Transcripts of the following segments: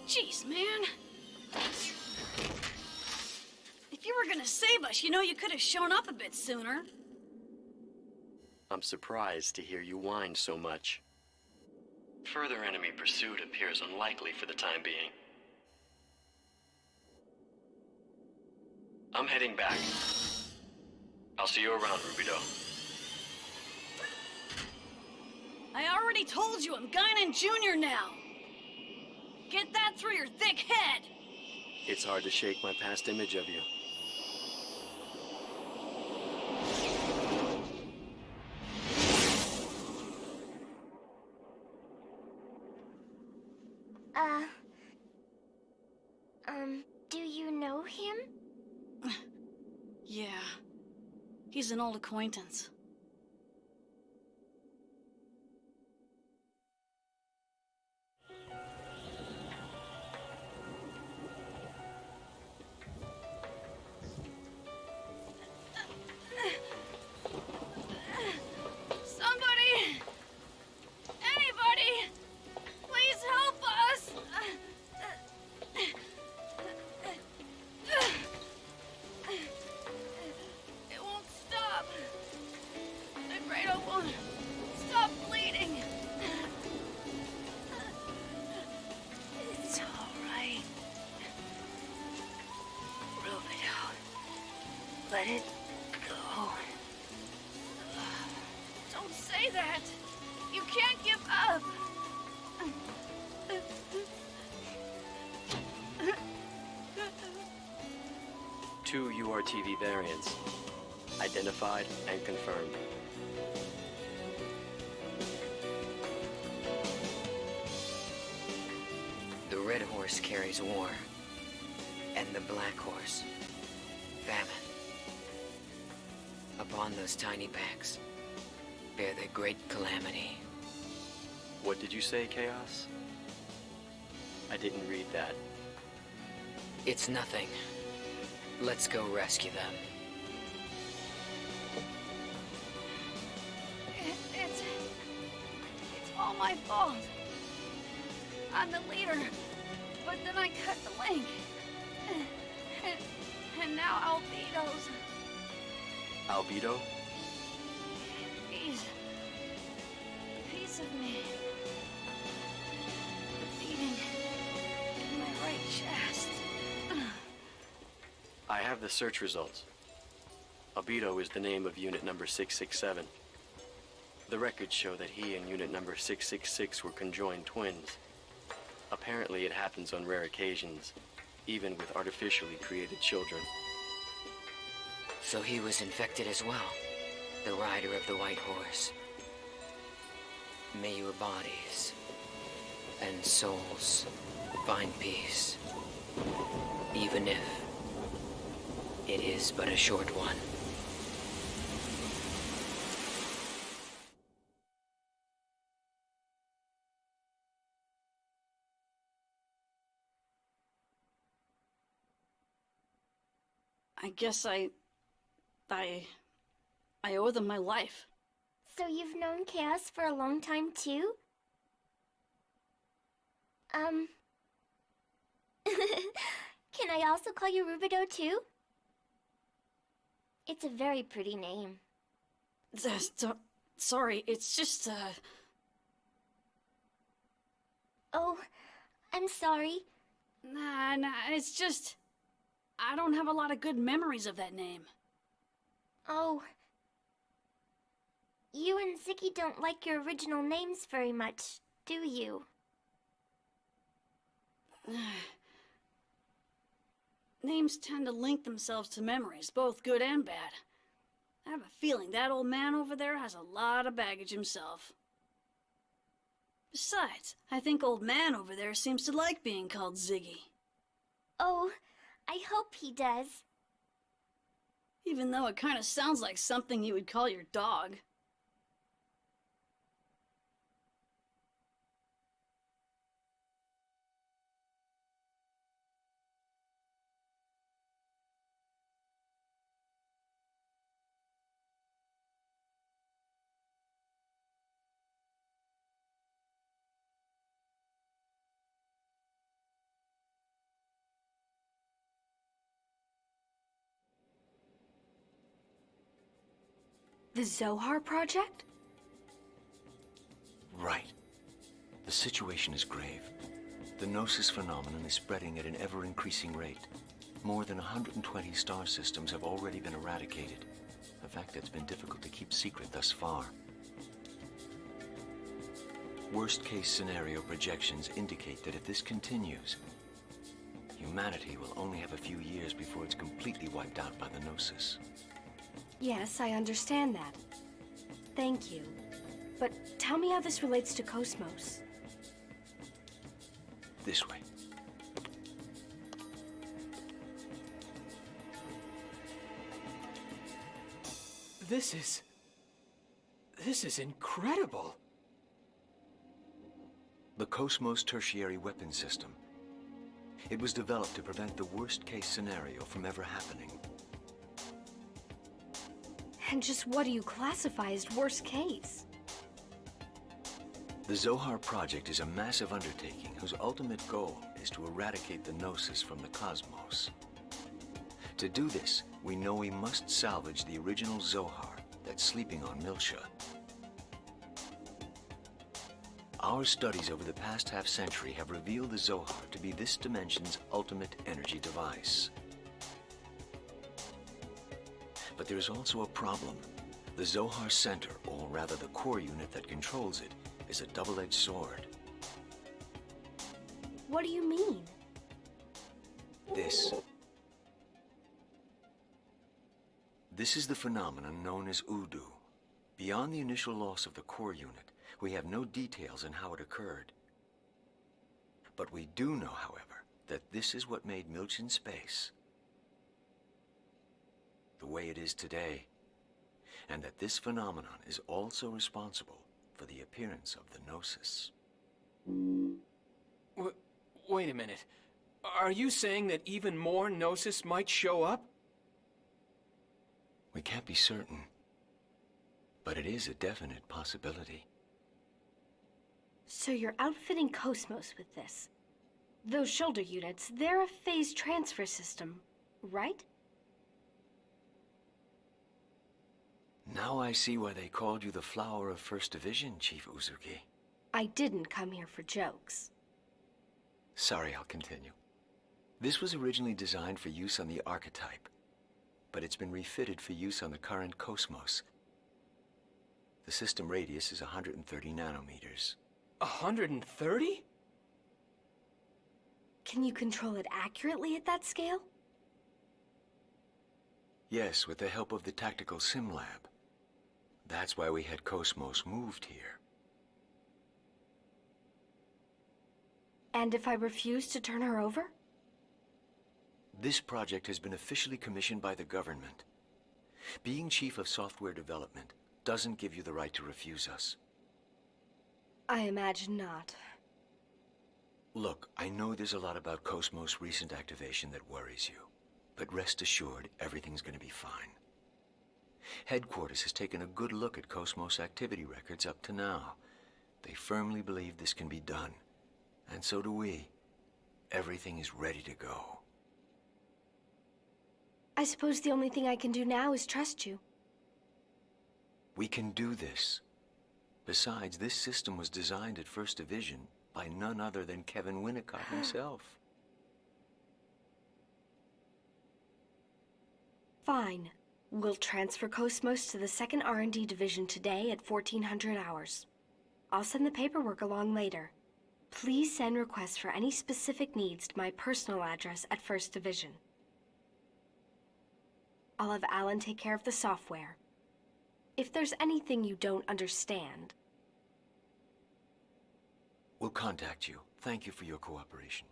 Jeez, man. If you were gonna save us, you could have shown up a bit sooner. I'm surprised to hear you whine so much. Further enemy pursuit appears unlikely for the time being. I'm heading back. I'll see you around, Rubido. I already told you I'm Guinan Jr. now. Get that through your thick head. It's hard to shake my past image of you. Do you know him? Yeah. He's an old acquaintance. Somebody! Anybody! Please help us! It won't stop. The great oak won't stop bleeding. It's all right. Rubido, let it go. Don't say that. You can't give up. Two URTV variants. Identified and confirmed. The red horse carries war, and the black horse, famine. Upon those tiny backs bear the great calamity. What did you say, Chaos? I didn't read that. It's nothing. Let's go rescue them. It's all my fault. I'm the leader, but then I cut the link. And now Albedo's. Albedo? He's a piece of me. Beating in my right chest. I have the search results. Albedo is the name of unit number 667. The records show that he and unit number 666 were conjoined twins. Apparently it happens on rare occasions, even with artificially created children. So he was infected as well, the rider of the white horse. May your bodies and souls find peace, even if it is but a short one. I guess I owe them my life. So you've known Chaos for a long time, too? Can I also call you Rubido, too? It's a very pretty name. Sorry, it's just, Oh, I'm sorry. Nah, it's just... I don't have a lot of good memories of that name. Oh. You and Ziggy don't like your original names very much, do you? Names tend to link themselves to memories, both good and bad. I have a feeling that old man over there has a lot of baggage himself. Besides, I think old man over there seems to like being called Ziggy. Oh, I hope he does. Even though it kind of sounds like something you would call your dog. The Zohar Project? Right. The situation is grave. The Gnosis phenomenon is spreading at an ever-increasing rate. More than 120 star systems have already been eradicated, a fact that's been difficult to keep secret thus far. Worst-case scenario projections indicate that if this continues, humanity will only have a few years before it's completely wiped out by the Gnosis. Yes, I understand that. Thank you. But tell me how this relates to Cosmos. This way. This is incredible. The Cosmos Tertiary Weapon System. It was developed to prevent the worst-case scenario from ever happening. And just what do you classify as worst case? The Zohar Project is a massive undertaking whose ultimate goal is to eradicate the Gnosis from the cosmos. To do this, we know we must salvage the original Zohar that's sleeping on Miltia. Our studies over the past half-century have revealed the Zohar to be this dimension's ultimate energy device. But there's also a problem. The Zohar Center, or rather the core unit that controls it, is a double-edged sword. What do you mean? This is the phenomenon known as Udu. Beyond the initial loss of the core unit, we have no details on how it occurred. But we do know, however, that this is what made Miltian space the way it is today, and that this phenomenon is also responsible for the appearance of the Gnosis. Wait a minute. Are you saying that even more Gnosis might show up? We can't be certain, but it is a definite possibility. So you're outfitting Cosmos with this. Those shoulder units, they're a phase transfer system, right? Now I see why they called you the Flower of First Division, Chief Uzuki. I didn't come here for jokes. Sorry, I'll continue. This was originally designed for use on the Archetype, but it's been refitted for use on the current Cosmos. The system radius is 130 nanometers. 130? Can you control it accurately at that scale? Yes, with the help of the Tactical Sim Lab. That's why we had Cosmos moved here. And if I refuse to turn her over? This project has been officially commissioned by the government. Being Chief of Software Development doesn't give you the right to refuse us. I imagine not. Look, I know there's a lot about Cosmos' recent activation that worries you, but rest assured, everything's gonna be fine. Headquarters has taken a good look at Cosmos activity records up to now. They firmly believe this can be done, and so do we. Everything is ready to go. I suppose the only thing I can do now is trust you. We can do this. Besides, this system was designed at First Division by none other than Kevin Winnicott himself. Fine. We'll transfer Cosmos to the second R&D division today at 1400 hours. I'll send the paperwork along later. Please send requests for any specific needs to my personal address at First Division. I'll have Alan take care of the software. If there's anything you don't understand... We'll contact you. Thank you for your cooperation.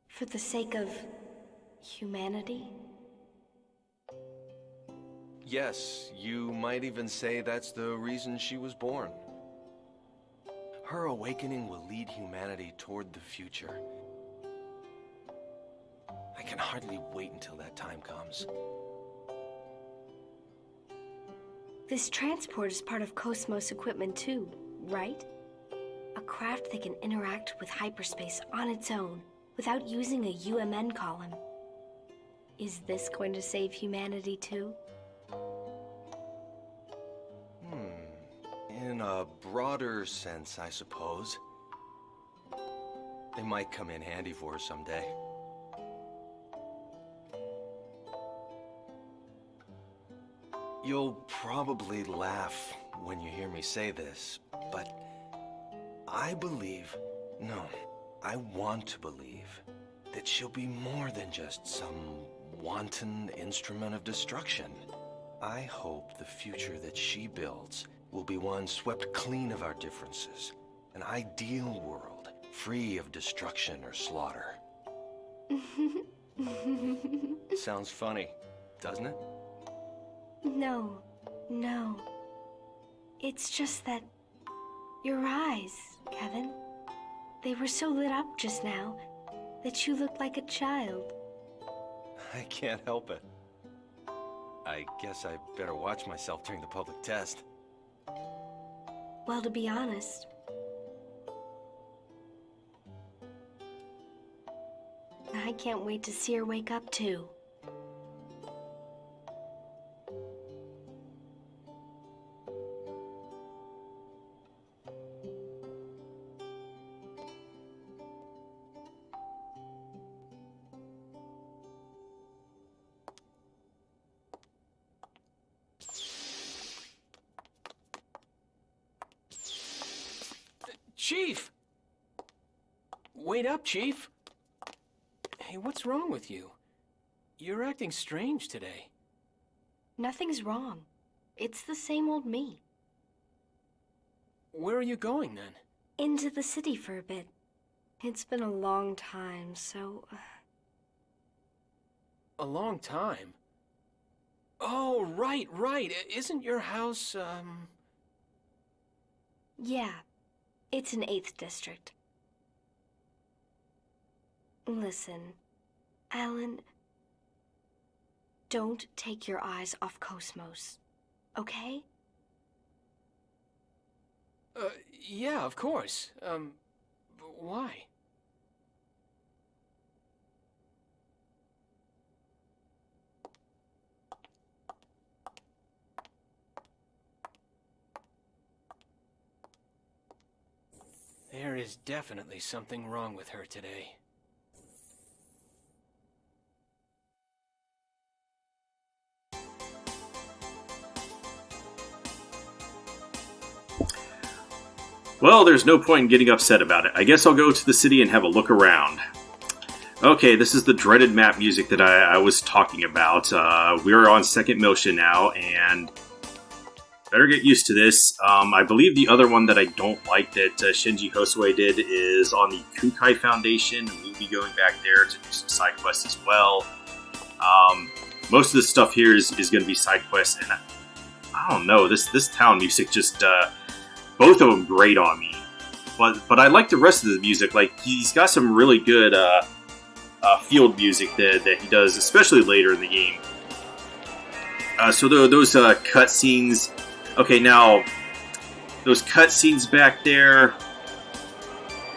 For the sake of humanity? Yes, you might even say that's the reason she was born. Her awakening will lead humanity toward the future. I can hardly wait until that time comes. This transport is part of Cosmos equipment too, right? A craft that can interact with hyperspace on its own without using a UMN column. Is this going to save humanity too? In a broader sense, I suppose. They might come in handy for us someday. You'll probably laugh when you hear me say this, but I believe, no, I want to believe that she'll be more than just some wanton instrument of destruction. I hope the future that she builds will be one swept clean of our differences. An ideal world, free of destruction or slaughter. Sounds funny, doesn't it? No. It's just that your eyes, Kevin, they were so lit up just now that you looked like a child. I can't help it. I guess I better watch myself during the public test. Well, to be honest, I can't wait to see her wake up too. Chief! Wait up, Chief. Hey, what's wrong with you? You're acting strange today. Nothing's wrong. It's the same old me. Where are you going, then? Into the city for a bit. It's been a long time, so... A long time? Oh, right. Isn't your house, Yeah, it's in 8th District. Listen, Alan, don't take your eyes off Cosmos, okay? Yeah, of course. Why? There is definitely something wrong with her today. Well, there's no point in getting upset about it. I guess I'll go to the city and have a look around. Okay, this is the dreaded map music that I was talking about. We're on Second Miltia now, and better get used to this. I believe the other one that I don't like that Shinji Hosue did is on the Kukai Foundation, and we'll be going back there to do some side quests as well. Most of the stuff here is going to be side quests, and I don't know, this town music just... both of them great on me, but I like the rest of the music. Like, he's got some really good field music that he does, especially later in the game. So those cutscenes. Okay, now those cutscenes back there.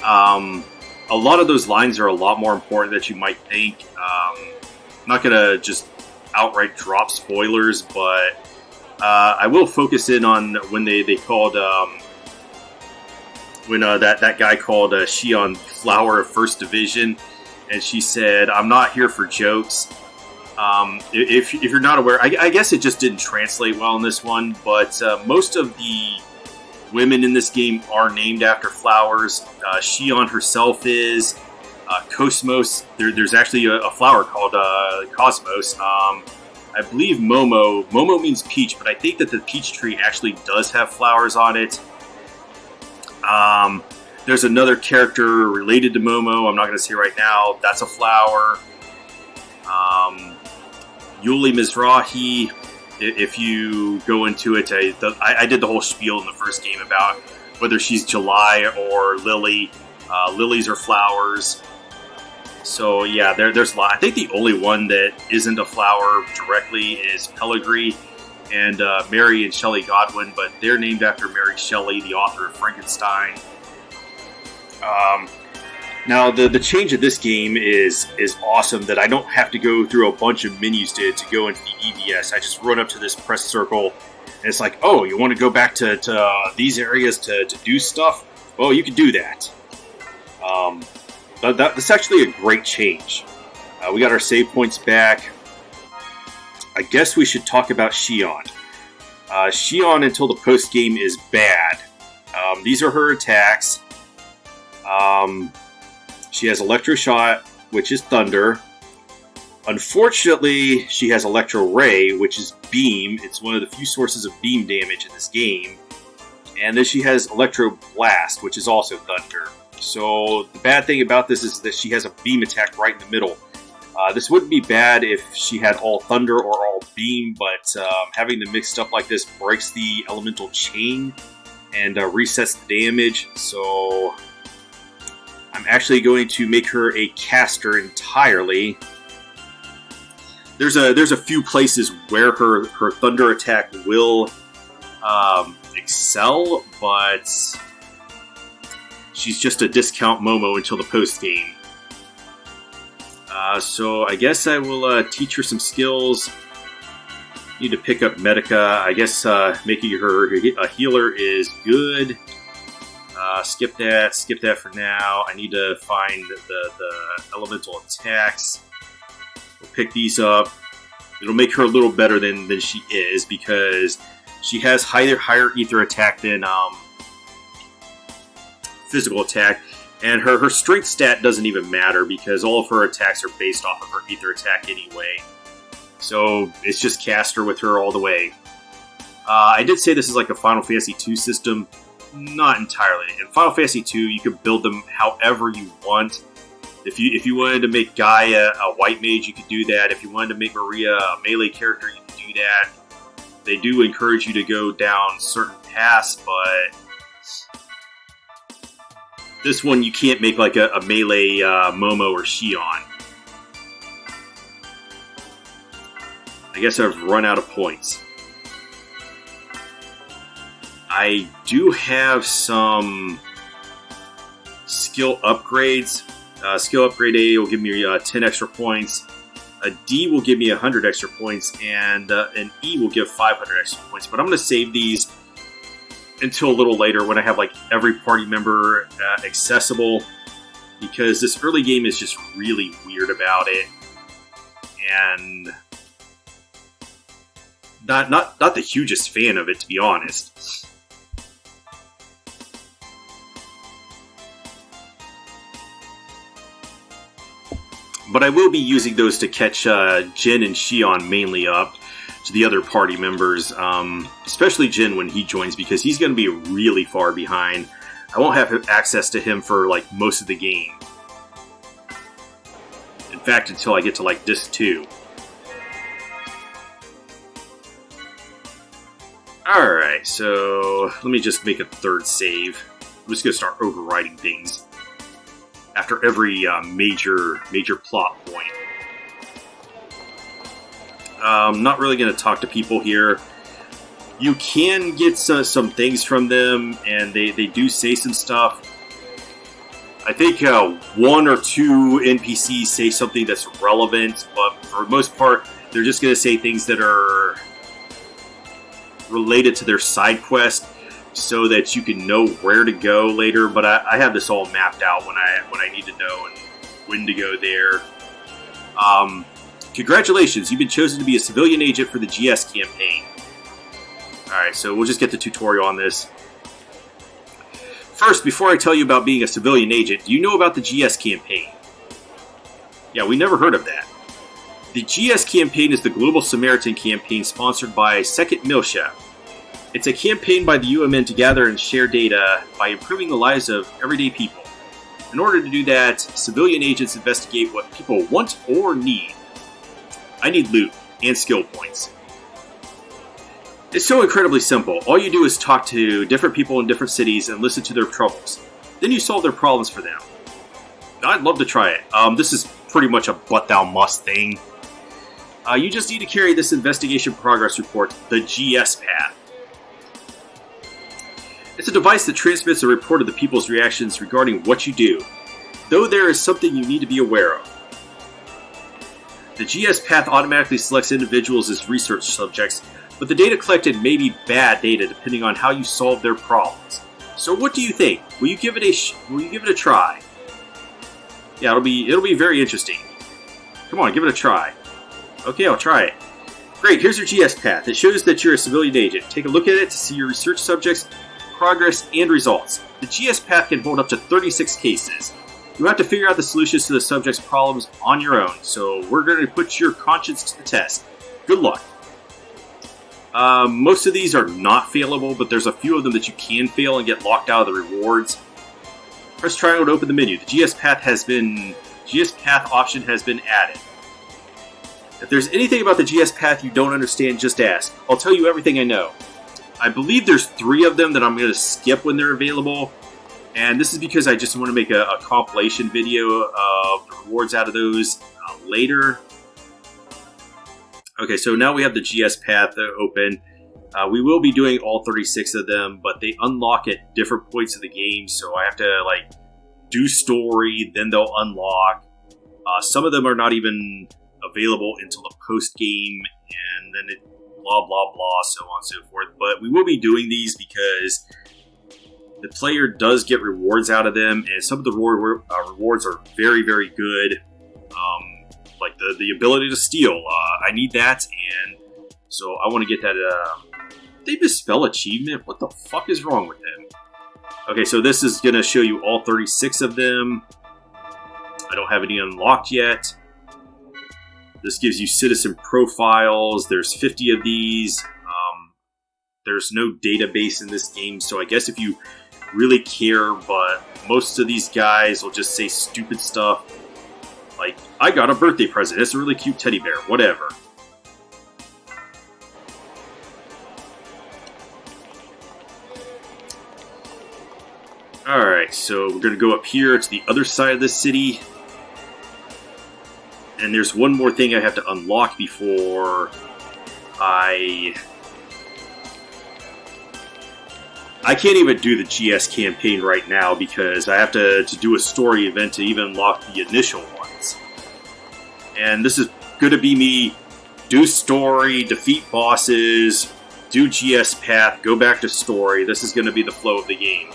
A lot of those lines are a lot more important than you might think. I'm not gonna just outright drop spoilers, but I will focus in on when they called. When that guy called Shion Flower of First Division, and she said, "I'm not here for jokes." If you're not aware, I guess it just didn't translate well in this one, but most of the women in this game are named after flowers. Shion herself is. Cosmos, there's actually a flower called Cosmos. I believe Momo means peach, but I think that the peach tree actually does have flowers on it. There's another character related to Momo. I'm not going to say right now. That's a flower. Yuli Mizrahi. if you go into it. I did the whole spiel in the first game about whether she's July or Lily. Lilies are flowers. So yeah, there's a lot. I think the only one that isn't a flower directly is Pellegrini and Mary and Shelley Godwin, but they're named after Mary Shelley, the author of Frankenstein. Now, the change of this game is awesome, that I don't have to go through a bunch of menus to go into the EVS. I just run up to this press circle, and it's like, oh, you want to go back to these areas to do stuff? Well, you can do that. That's actually a great change. We got our save points back. I guess we should talk about Shion. Shion, until the post-game, is bad. These are her attacks. She has Electro Shot, which is Thunder. Unfortunately, she has Electro Ray, which is Beam. It's one of the few sources of beam damage in this game. And then she has Electro Blast, which is also Thunder. So the bad thing about this is that she has a beam attack right in the middle. This wouldn't be bad if she had all Thunder or all Beam, but having them mixed up like this breaks the elemental chain and resets the damage. So I'm actually going to make her a caster entirely. There's a few places where her Thunder attack will excel, but she's just a discount Momo until the post game. So I guess I will teach her some skills. Need to pick up Medica. I guess making her a healer is good. Skip that for now. I need to find the elemental attacks. We'll pick these up. It'll make her a little better than she is, because she has higher ether attack than physical attack. And her strength stat doesn't even matter, because all of her attacks are based off of her ether attack anyway. So it's just caster with her all the way. I did say this is like a Final Fantasy II system. Not entirely. In Final Fantasy II, you could build them however you want. If you wanted to make Guy a white mage, you could do that. If you wanted to make Maria a melee character, you could do that. They do encourage you to go down certain paths, but this one you can't make like a melee Momo or Shion. I guess I've run out of points. I do have some skill upgrades. Skill upgrade A will give me 10 extra points. A D will give me 100 extra points, and an E will give 500 extra points. But I'm going to save these until a little later when I have like every party member accessible, because this early game is just really weird about it, and not the hugest fan of it, to be honest. But I will be using those to catch Jin and Shion mainly up to the other party members, especially Jin when he joins, because he's going to be really far behind. I won't have access to him for like most of the game. In fact, until I get to like Disc 2. Alright, so let me just make a third save. I'm just going to start overriding things after every major plot point. I'm not really going to talk to people here. You can get some things from them, and they do say some stuff. I think one or two NPCs say something that's relevant, but for the most part, they're just going to say things that are related to their side quest, so that you can know where to go later. But I have this all mapped out when I need to know and when to go there. Congratulations, you've been chosen to be a civilian agent for the GS campaign. Alright, so we'll just get the tutorial on this. First, before I tell you about being a civilian agent, do you know about the GS campaign? Yeah, we never heard of that. The GS campaign is the Global Samaritan campaign sponsored by Second Miltia. It's a campaign by the UMN to gather and share data by improving the lives of everyday people. In order to do that, civilian agents investigate what people want or need. I need loot and skill points. It's so incredibly simple. All you do is talk to different people in different cities and listen to their troubles. Then you solve their problems for them. I'd love to try it. This is pretty much a but thou must thing. You just need to carry this investigation progress report, the GS path. It's a device that transmits a report of the people's reactions regarding what you do, though there is something you need to be aware of. The GS path automatically selects individuals as research subjects, but the data collected may be bad data depending on how you solve their problems. So what do you think? Will you give it a try? Yeah, it'll be very interesting. Come on, give it a try. Okay, I'll try it. Great, here's your GS path. It shows that you're a civilian agent. Take a look at it to see your research subjects, progress, and results. The GS path can hold up to 36 cases. You have to figure out the solutions to the subject's problems on your own, so we're going to put your conscience to the test. Good luck. Most of these are not failable, but there's a few of them that you can fail and get locked out of the rewards. Press triangle to open the menu. The GS path option has been added. If there's anything about the GS path you don't understand, just ask. I'll tell you everything I know. I believe there's 3 of them that I'm going to skip when they're available. And this is because I just want to make a compilation video of the rewards out of those later. Okay, so now we have the GS path open. We will be doing all 36 of them, but they unlock at different points of the game, so I have to do story, then they'll unlock. Some of them are not even available until the post game, and then it blah blah blah, so on and so forth. But we will be doing these because the player does get rewards out of them, and some of the rewards are very, very good. Like the ability to steal. I need that, and so I want to get that. They misspell achievement? What the fuck is wrong with them? Okay, so this is going to show you all 36 of them. I don't have any unlocked yet. This gives you citizen profiles. There's 50 of these. There's no database in this game, so I guess if you really care, but most of these guys will just say stupid stuff. Like, I got a birthday present. It's a really cute teddy bear. Whatever. Alright, so we're going to go up here to the other side of the city. And there's one more thing I have to unlock before I can't even do the GS campaign right now because I have to do a story event to even unlock the initial ones. And this is going to be me do story, defeat bosses, do GS path, go back to story. This is going to be the flow of the game.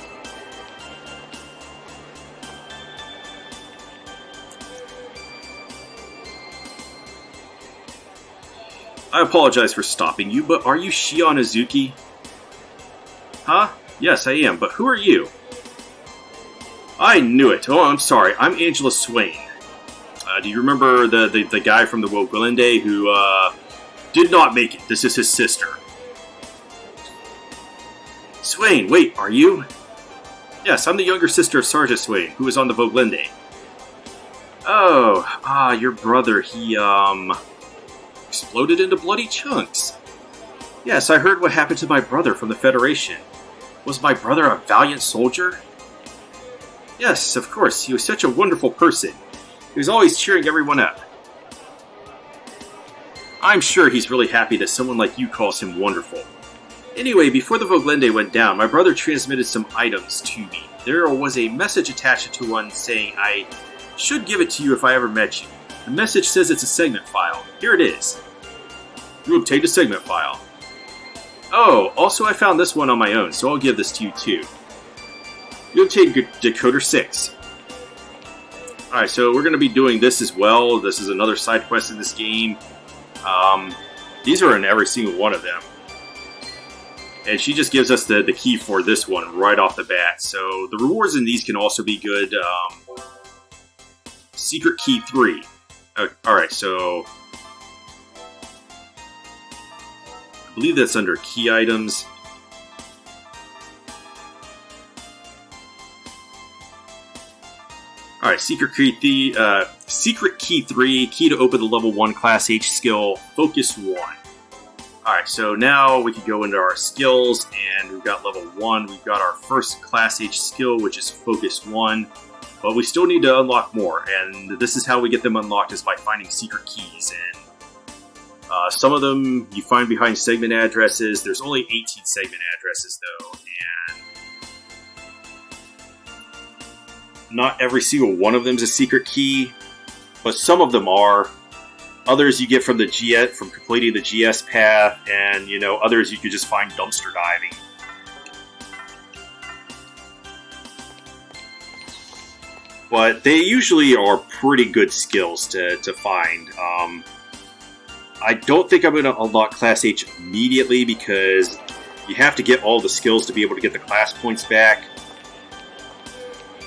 I apologize for stopping you, but are you Shion Azuki? Huh? Yes, I am, but who are you? I knew it. Oh, I'm sorry. I'm Angela Swain. Do you remember the guy from the Woglinde who did not make it? This is his sister. Swain, wait, are you? Yes, I'm the younger sister of Sergeant Swain, who was on the Woglinde. Oh, your brother, he, exploded into bloody chunks. Yes, I heard what happened to my brother from the Federation. Was my brother a valiant soldier? Yes, of course, he was such a wonderful person. He was always cheering everyone up. I'm sure he's really happy that someone like you calls him wonderful. Anyway, before the Woglinde went down, my brother transmitted some items to me. There was a message attached to one saying I should give it to you if I ever met you. The message says it's a segment file. Here it is. You obtained a segment file. Oh, also I found this one on my own, so I'll give this to you too. You obtained Decoder 6. Alright, so we're going to be doing this as well. This is another side quest in this game. These are in every single one of them. And she just gives us the key for this one right off the bat. So the rewards in these can also be good. Secret Key 3. Alright, so I believe that's under key items. Alright, Secret Key 3, key to open the level 1 Class H skill, Focus 1. Alright, so now we can go into our skills, and we've got level 1. We've got our first Class H skill, which is Focus 1. But we still need to unlock more, and this is how we get them unlocked, is by finding secret keys. And some of them you find behind segment addresses. There's only 18 segment addresses, though, and not every single one of them is a secret key, but some of them are. Others you get from the GS, from completing the GS path, and others you could just find dumpster diving. But they usually are pretty good skills to find. I don't think I'm going to unlock Class H immediately because you have to get all the skills to be able to get the class points back.